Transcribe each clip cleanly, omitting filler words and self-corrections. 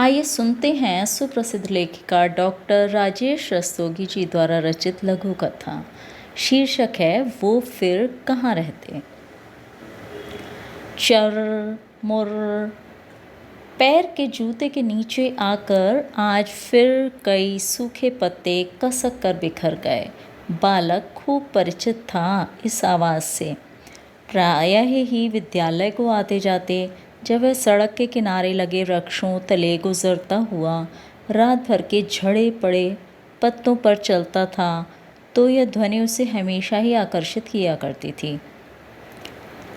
आइए सुनते हैं सुप्रसिद्ध लेखिका डॉक्टर राजेश रस्तोगी जी द्वारा रचित लघु कथा। शीर्षक है वो फिर कहाँ रहते। चर मुर पैर के जूते के नीचे आकर आज फिर कई सूखे पत्ते कसक कर बिखर गए। बालक खूब परिचित था इस आवाज़ से। प्रायः ही विद्यालय को आते जाते जब वह सड़क के किनारे लगे वृक्षों तले गुजरता हुआ रात भर के झड़े पड़े पत्तों पर चलता था तो यह ध्वनि उसे हमेशा ही आकर्षित किया करती थी।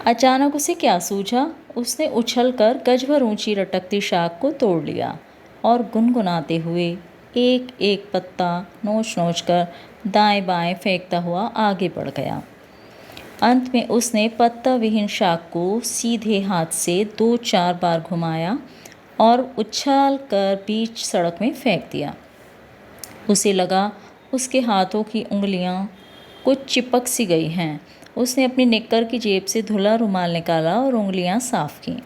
अचानक उसे क्या सूझा, उसने उछलकर गजभर ऊंची लटकती शाख को तोड़ लिया और गुनगुनाते हुए एक एक पत्ता नोच नोच कर दाएं बाएं फेंकता हुआ आगे बढ़ गया। अंत में उसने पत्ता विहीन शाख को सीधे हाथ से 2-4 बार घुमाया और उछाल कर बीच सड़क में फेंक दिया। उसे लगा उसके हाथों की उंगलियां कुछ चिपक सी गई हैं। उसने अपनी निक्कर की जेब से धुला रुमाल निकाला और उंगलियां साफ की।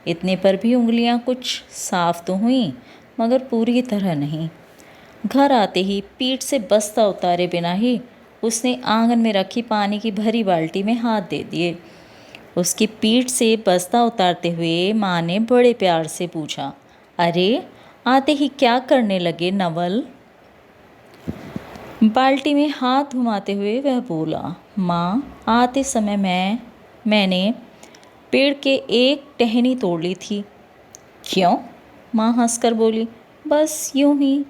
इतने पर भी उंगलियां कुछ साफ तो हुईं, मगर पूरी तरह नहीं। घर आते ही पीठ से बस्ता उतारे बिना ही उसने आंगन में रखी पानी की भरी बाल्टी में हाथ दे दिए। उसकी पीठ से बस्ता उतारते हुए माँ ने बड़े प्यार से पूछा, अरे आते ही क्या करने लगे नवल? बाल्टी में हाथ घुमाते हुए वह बोला, माँ आते समय मैंने पेड़ के एक टहनी तोड़ ली थी। क्यों? माँ हंसकर बोली, बस यूं ही।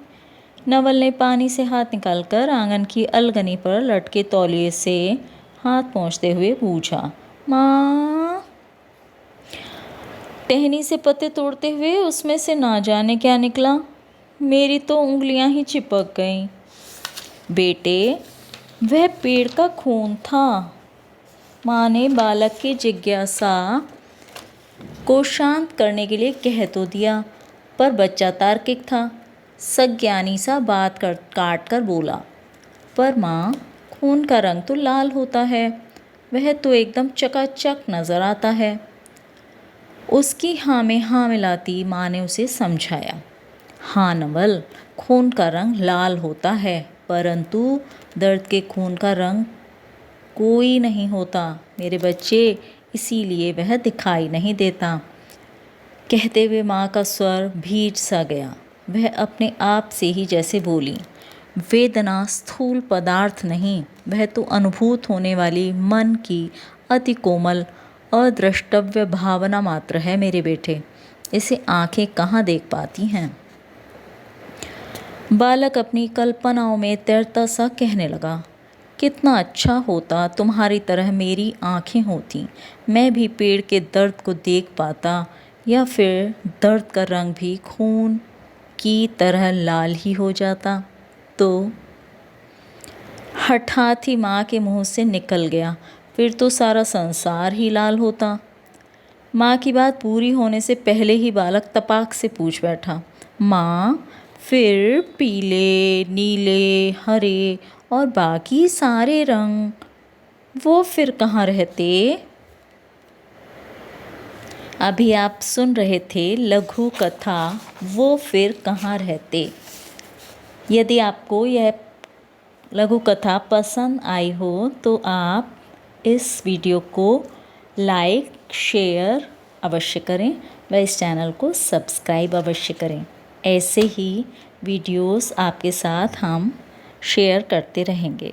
नवल ने पानी से हाथ निकालकर आंगन की अलगनी पर लटके तौलिए से हाथ पोंछते हुए पूछा, माँ? टहनी से पत्ते तोड़ते हुए उसमें से ना जाने क्या निकला। मेरी तो उंगलियां ही चिपक गईं। बेटे, वह पेड़ का खून था। माँ ने बालक की जिज्ञासा को शांत करने के लिए कह तो दिया, पर बच्चा तार्किक था। सज्ञानी सा बात काट कर बोला, पर माँ खून का रंग तो लाल होता है, वह तो एकदम चकाचक नज़र आता है। उसकी हाँ में हाँ मिलाती माँ ने उसे समझाया, हाँ नवल, खून का रंग लाल होता है, परंतु दर्द के खून का रंग कोई नहीं होता मेरे बच्चे, इसीलिए वह दिखाई नहीं देता। कहते हुए माँ का स्वर भीज सा गया। वह अपने आप से ही जैसे बोली, वेदना स्थूल पदार्थ नहीं, वह तो अनुभूत होने वाली मन की अति कोमल अद्रष्टव्य भावना मात्र है मेरे बेटे, इसे आंखें कहाँ देख पाती हैं। बालक अपनी कल्पनाओं में तैरता सा कहने लगा, कितना अच्छा होता तुम्हारी तरह मेरी आंखें होती, मैं भी पेड़ के दर्द को देख पाता, या फिर दर्द का रंग भी खून की तरह लाल ही हो जाता। तो हठात ही माँ के मुंह से निकल गया, फिर तो सारा संसार ही लाल होता। माँ की बात पूरी होने से पहले ही बालक तपाक से पूछ बैठा, माँ फिर पीले नीले हरे और बाकी सारे रंग वो फिर कहाँ रहते? अभी आप सुन रहे थे लघु कथा वो फिर कहाँ रहते। यदि आपको यह लघु कथा पसंद आई हो तो आप इस वीडियो को लाइक शेयर अवश्य करें व इस चैनल को सब्सक्राइब अवश्य करें। ऐसे ही वीडियोस आपके साथ हम शेयर करते रहेंगे।